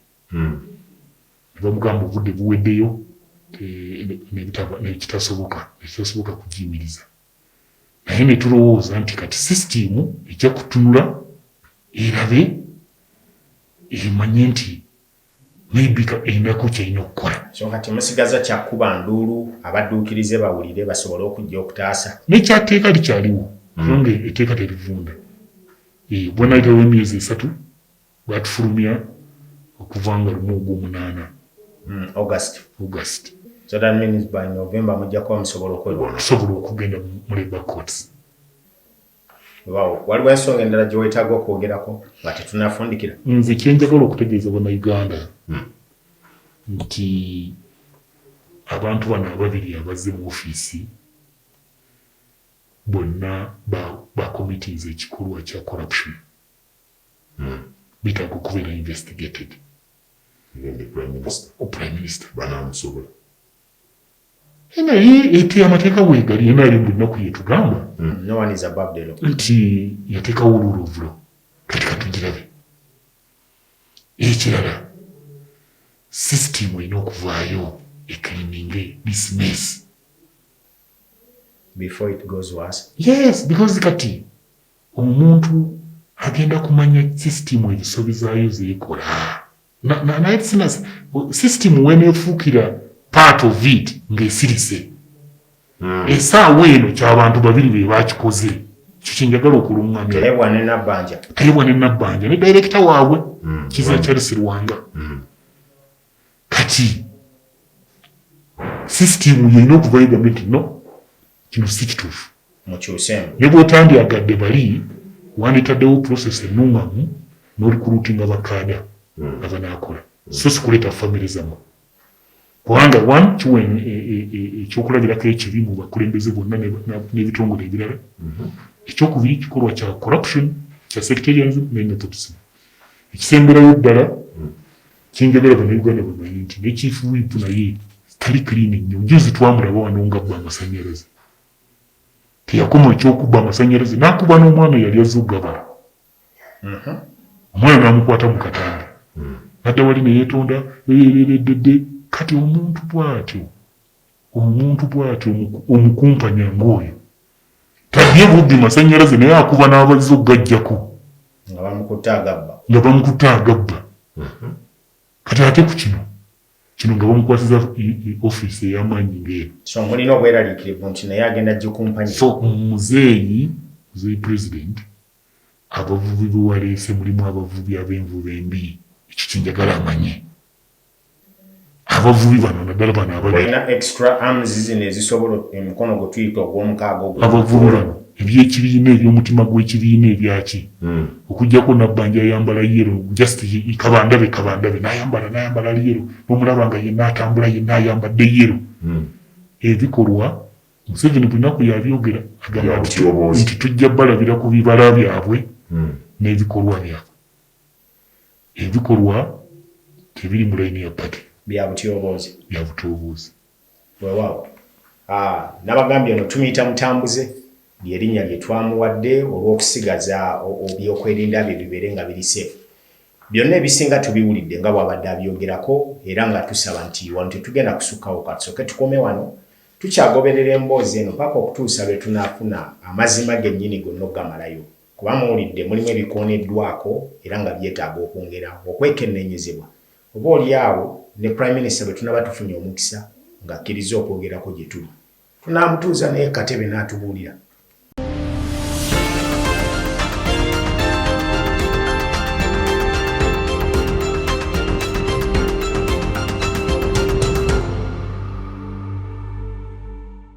Bamugamba obudde buweddeyo nekitasoboka kugiyimiriza. Naye ne tulowooza nti kati sisitimu ejja kutunula erabe emanye nti maybe erinako kyalina okukola. So kati musigaza kyakuba nduulu abadduukirize bawulire basobole okujja okutaasa. Nekyateeka likyaliwo kubanga etteeka terivunda. Bwe nayitawo emyezi 3 batufulumya okuva nga 1 August. So that means by November mujja kuba musobola okugenda mu labor courts. Wow, waliwo ensonga endala gye weetaaga okwogerako nga tetunafundikira? Nze kyenjagala okutegeeza Bannayuganda nti abantu bano ababiri abazze mu ofiisi bonna bakomitiiza ekikolwa kya corruption. Bitaaga okubeera investigated. Prime Minister. Banamusobola. Naye ete amateeka weegali enaali mu nnaku yetugamba. No one is above the law. Nti yateekawo rule of law. Kati katugirabe. ekirala system erina okuvaayo ecleaning this mess before it goes worse. Yes, because kati omuntu agenda kumanya system ebisobi zaayo zeekola naye sina system weneefuukira part of it ng'esirise essaawa eno ky'abantu babiri be bakikoze kyo kyenjagala okulungamya kayebwa ne Nabbanja ne director waabwe Kiza Charles Lwanga kati system yerina okuvayo gavumenti no kino si kituufu ne bw'otandyagadde bali wanditaddewo process ennungamu n'olikuluutinga bakaada nga banaakola so si kuleeta famire zammwe kubanga one kiwa ekyokulabirako ekibi mu bakulembeze bonna n'ebitongole ebirala ekyokubiri kikolwa kya corruption kya sectarianism ne nepotism ekisemberayo ddala kyenjagala bannayuganda bamanyi nti ne chief whip naye tali clean nnyo njuzi twamulaba wano nga bba amasannyalaze teyakoma ekyokubba amasannyalaze n'akuba n'omwana eyali azze okugabala omwana n'amukwata mu katanda nadda wali ne yeetonda ereredde kati omuntu bw'atyo omukumpanya ng'oyo tadye bubbi masannyalaze naye akuba n'abazze okugaggyako nga bamukutte agabba kati ate ku kino nga bamukwasiza office ey'amaanyi ng'eyo so mulina obweraliikirivu nti naye agenda gikumpanya so muzeeyi president abavubi bewaleese mulimu abavubi ab'envuba embi ekyo kyenjagala amanye abavubi bano naddala bano balina extra arms zino ezisobola emikono gwe tuyita ogw'omukaaga abavubi bano ebyekibiina eby'omutima gw'ekibiina ebyaki okugjako Nabbanja yayambala yero just kabandabe n'ayambala yero n'omulaba nga yenna atambula yenna ayambadde yero ebikolwa Museveni bunaku yabyogera agamba nti tujja balabira ku bibala byabwe n'ebikolwa byabwe ebikolwa tebiri mu layini ya pati bya butyoboozi weewaawo nabagambye ono tumuyita Mutambuze lyerinnya lye twamuwadde olw'okusigaza ebyokwerinda bye bibeere nga biri safe byonna ebisinga tubiwulidde nga bw'abadde abyogerako era nga tusaba nti wano tetugenda kusukkawo katusooke tukome wano tukyagoberera emboozi eno paka okutuusa lwe tunaafuna amazima gennyini gonna ogamalayo kuba muwulidde mulimu ebikooneddwako era nga byetaaga okwongera okwekenneenyezebwa oba oliawo ne prime minister bwe tunaba tufunye omukisa ng'akkiriza okwogerako gye tuli tunaamutuuza naye katebe n'atubuulira